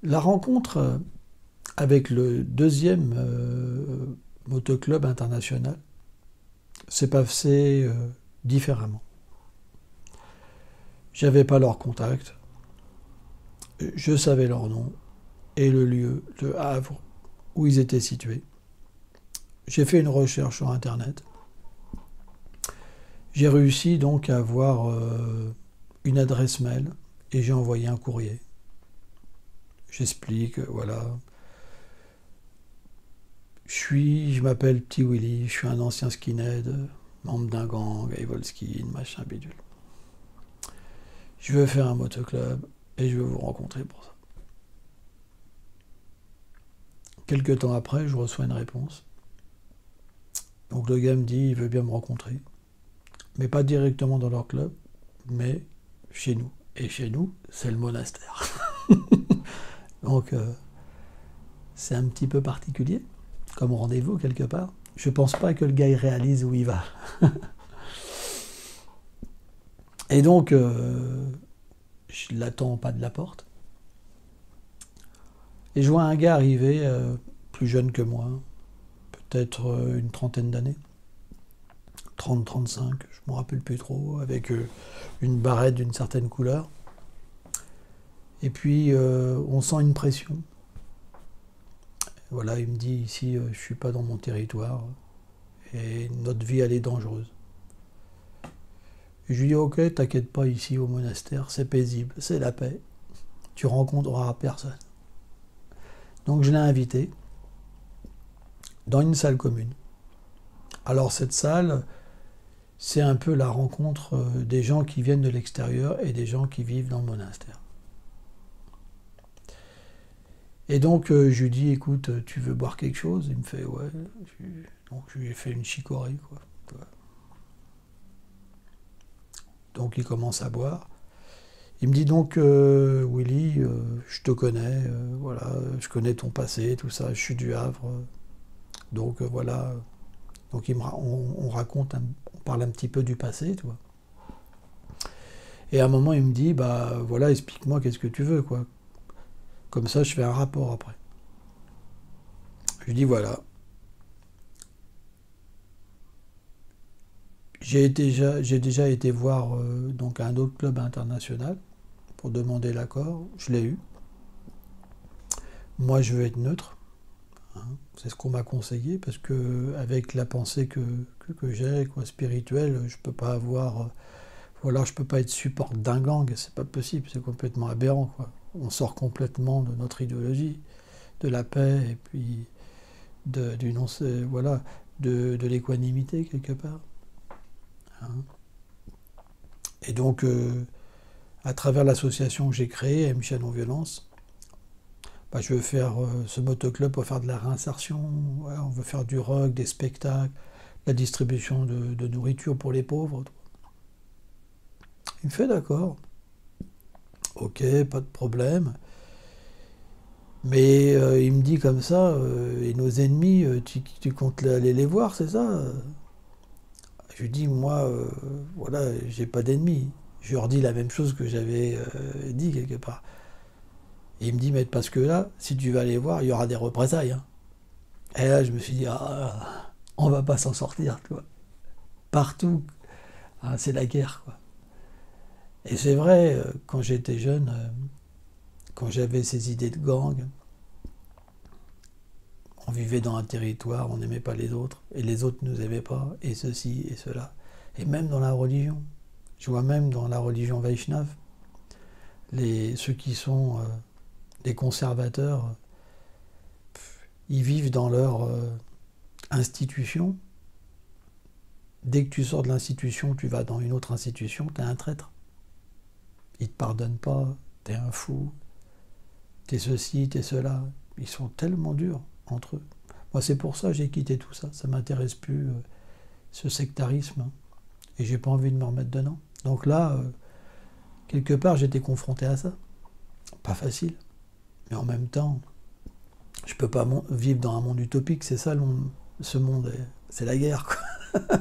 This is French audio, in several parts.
La rencontre avec le deuxième motoclub international s'est passée différemment. J'avais pas leur contact, je savais leur nom et le lieu, le Havre, où ils étaient situés. J'ai fait une recherche sur Internet. J'ai réussi donc à avoir une adresse mail et j'ai envoyé un courrier. J'explique, voilà. Je m'appelle Petit Willy, je suis un ancien skinhead, membre d'un gang, Evolskin, machin bidule. Je veux faire un motoclub et je veux vous rencontrer pour ça. Quelques temps après, je reçois une réponse. Donc le gars me dit, il veut bien me rencontrer, mais pas directement dans leur club, mais chez nous. Et chez nous, c'est le monastère. Donc c'est un petit peu particulier, comme rendez-vous quelque part. Je pense pas que le gars il réalise où il va. Et donc, je l'attends au pas de la porte. Et je vois un gars arriver, plus jeune que moi, peut-être une trentaine d'années, 30-35, je ne me rappelle plus trop, avec une barrette d'une certaine couleur. Et puis, on sent une pression. Voilà, il me dit, ici, je ne suis pas dans mon territoire, et notre vie, elle est dangereuse. Et je lui dis, ok, t'inquiète pas, ici au monastère, c'est paisible, c'est la paix, tu rencontreras personne. Donc je l'ai invité dans une salle commune. Alors cette salle, c'est un peu la rencontre des gens qui viennent de l'extérieur et des gens qui vivent dans le monastère. Et donc je lui dis, écoute, tu veux boire quelque chose? Il me fait, ouais. Donc je lui ai fait une chicorée, quoi. Donc il commence à boire. Il me dit donc, Willy, je te connais, voilà, je connais ton passé, tout ça, je suis du Havre. Donc voilà. Donc on raconte, on parle un petit peu du passé, tu vois. Et à un moment, il me dit, bah voilà, explique-moi qu'est-ce que tu veux, quoi. Comme ça, je fais un rapport après. Je lui dis, voilà, j'ai déjà été voir donc un autre club international pour demander l'accord. Je l'ai eu. Moi, je veux être neutre. Hein. C'est ce qu'on m'a conseillé parce que avec la pensée que j'ai, quoi, spirituelle, je peux pas avoir, voilà, je peux pas être support d'un gang. C'est pas possible. C'est complètement aberrant, quoi. On sort complètement de notre idéologie, de la paix et puis du non, voilà, de l'équanimité quelque part. Hein. Et donc, à travers l'association que j'ai créée, MCA Non-Violence, bah, je veux faire ce motoclub pour faire de la réinsertion. Ouais, on veut faire du rock, des spectacles, la distribution de nourriture pour les pauvres. Il me fait d'accord. Ok, pas de problème. Mais il me dit comme ça, et nos ennemis, tu comptes aller les voir, c'est ça? Je lui dis, moi, voilà, j'ai pas d'ennemis. Je leur dis la même chose que j'avais dit quelque part. Et il me dit, mais parce que là, si tu vas les voir, il y aura des représailles. Hein. Et là, je me suis dit, ah, on va pas s'en sortir, tu vois. Partout, hein, c'est la guerre, quoi. Et c'est vrai, quand j'étais jeune, quand j'avais ces idées de gang, on vivait dans un territoire, on n'aimait pas les autres, et les autres ne nous aimaient pas, et ceci et cela. Et même dans la religion. Je vois même dans la religion Vaishnav, ceux qui sont des conservateurs, ils vivent dans leur institution. Dès que tu sors de l'institution, tu vas dans une autre institution, t'es un traître. Ils te pardonnent pas, t'es un fou, t'es ceci, t'es cela. Ils sont tellement durs entre eux. Moi, c'est pour ça que j'ai quitté tout ça. Ça m'intéresse plus, ce sectarisme. Hein. Et j'ai pas envie de me remettre dedans. Donc là, quelque part, j'étais confronté à ça. Pas facile. Mais en même temps, je peux pas vivre dans un monde utopique. C'est ça, ce monde. C'est la guerre, quoi.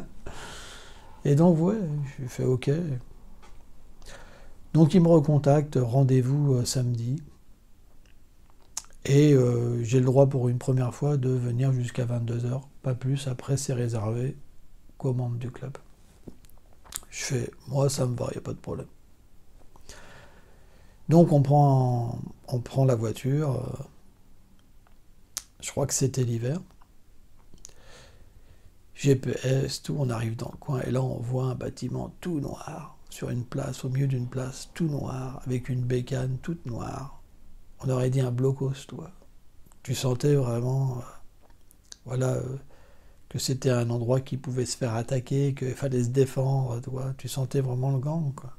Et donc, ouais, j'ai fait OK. Donc, il me recontacte. Rendez-vous samedi. Et j'ai le droit pour une première fois de venir jusqu'à 22h, pas plus. Après, c'est réservé qu'aux membres du club. Je fais, moi, ça me va, il n'y a pas de problème. Donc, on prend la voiture. Je crois que c'était l'hiver. GPS, tout, on arrive dans le coin. Et là, on voit un bâtiment tout noir, sur une place, au milieu d'une place, tout noir, avec une bécane toute noire. On aurait dit un blocos, toi. Tu sentais vraiment, voilà, que c'était un endroit qui pouvait se faire attaquer, qu'il fallait se défendre, toi. Tu sentais vraiment le gang, quoi.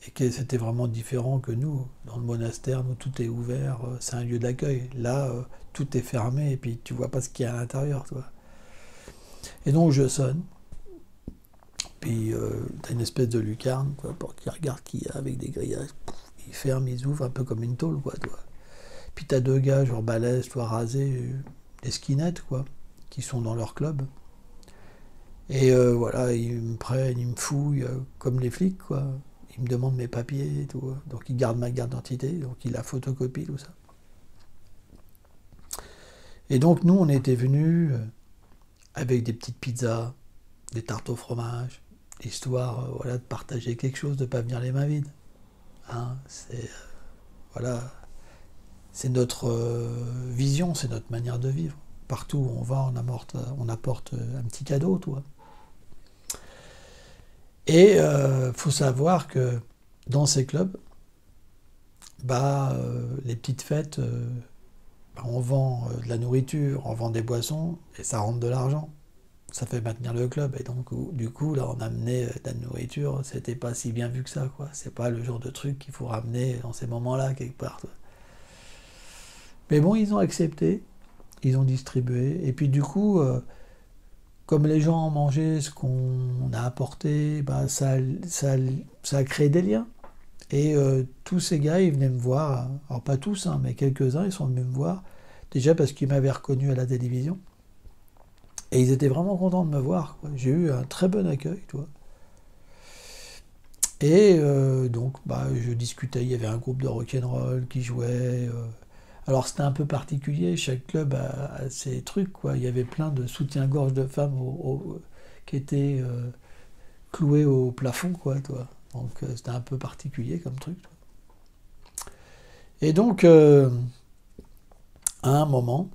Et que c'était vraiment différent que nous. Dans le monastère, nous, tout est ouvert, c'est un lieu d'accueil. Là, tout est fermé, et puis tu vois pas ce qu'il y a à l'intérieur, toi. Et donc, je sonne. Puis, t'as une espèce de lucarne, quoi, pour qu'il regarde qui y a avec des grillages. Ils ferment, ils ouvrent, un peu comme une tôle, quoi, toi. Puis t'as deux gars, genre balèzes, toi, rasés, des skinheads, quoi, qui sont dans leur club. Et voilà, ils me prennent, ils me fouillent, comme les flics, quoi. Ils me demandent mes papiers et tout. Donc ils gardent ma carte d'identité, donc ils la photocopient, tout ça. Et donc nous, on était venus avec des petites pizzas, des tartes au fromage, histoire voilà, de partager quelque chose, de ne pas venir les mains vides. Hein, c'est voilà, c'est notre vision, c'est notre manière de vivre. Partout où on va, on apporte un petit cadeau, toi. Et faut savoir que dans ces clubs, les petites fêtes, on vend de la nourriture, on vend des boissons, et ça rentre de l'argent. Ça fait maintenir le club. Et donc, du coup, là, on amenait de la nourriture, c'était pas si bien vu que ça, quoi. C'est pas le genre de truc qu'il faut ramener dans ces moments-là, quelque part. Mais bon, ils ont accepté, ils ont distribué, et puis du coup, comme les gens ont mangé ce qu'on a apporté, ça a créé des liens. Et tous ces gars, ils venaient me voir, alors pas tous, hein, mais quelques-uns, ils sont venus me voir, déjà parce qu'ils m'avaient reconnu à la télévision. Et ils étaient vraiment contents de me voir, quoi. J'ai eu un très bon accueil, toi. Et donc, je discutais, il y avait un groupe de rock'n'roll qui jouait. Alors c'était un peu particulier, chaque club a ses trucs, quoi. Il y avait plein de soutiens-gorge de femmes qui étaient cloués au plafond, quoi, toi. Donc c'était un peu particulier comme truc, toi. Et donc, à un moment,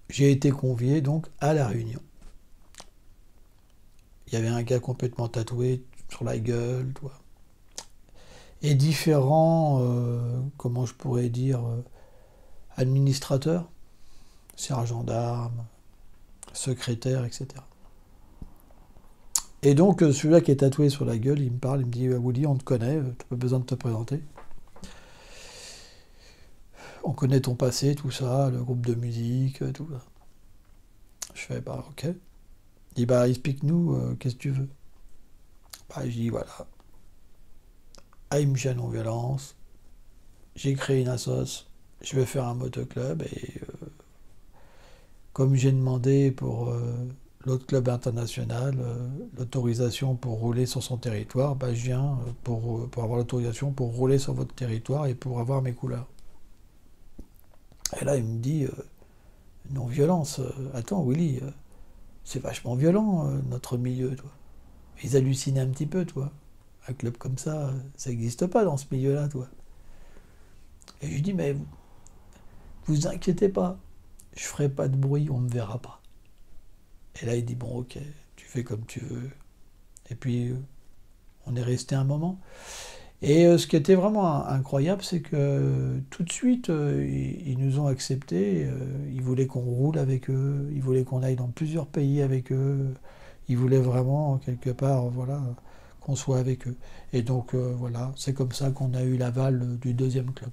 j'ai été convié donc à la réunion. Il y avait un gars complètement tatoué sur la gueule, toi. Et différents, comment je pourrais dire, administrateurs, sergents d'armes, secrétaires, etc. Et donc, celui-là qui est tatoué sur la gueule, il me parle, il me dit, Woody, on te connaît, tu n'as pas besoin de te présenter. On connaît ton passé, tout ça, le groupe de musique, tout ça. Je fais, ok. Il dit, explique-nous, qu'est-ce que tu veux. Je dis, voilà. AMG non-violence, j'ai créé une assoce, je vais faire un motoclub, et comme j'ai demandé pour l'autre club international l'autorisation pour rouler sur son territoire, je viens pour avoir l'autorisation pour rouler sur votre territoire et pour avoir mes couleurs. Et là, il me dit, non-violence, attends, Willy, c'est vachement violent, notre milieu, toi. Ils hallucinaient un petit peu, toi. Un club comme ça n'existe pas dans ce milieu-là, toi. Et je lui dis, mais vous inquiétez pas, je ferai pas de bruit, on ne me verra pas. Et là, il dit, bon, ok, tu fais comme tu veux. Et puis, on est resté un moment. Et ce qui était vraiment incroyable, c'est que tout de suite, ils nous ont acceptés. Ils voulaient qu'on roule avec eux. Ils voulaient qu'on aille dans plusieurs pays avec eux. Ils voulaient vraiment, quelque part, voilà, qu'on soit avec eux. Et donc, voilà, c'est comme ça qu'on a eu l'aval du deuxième club.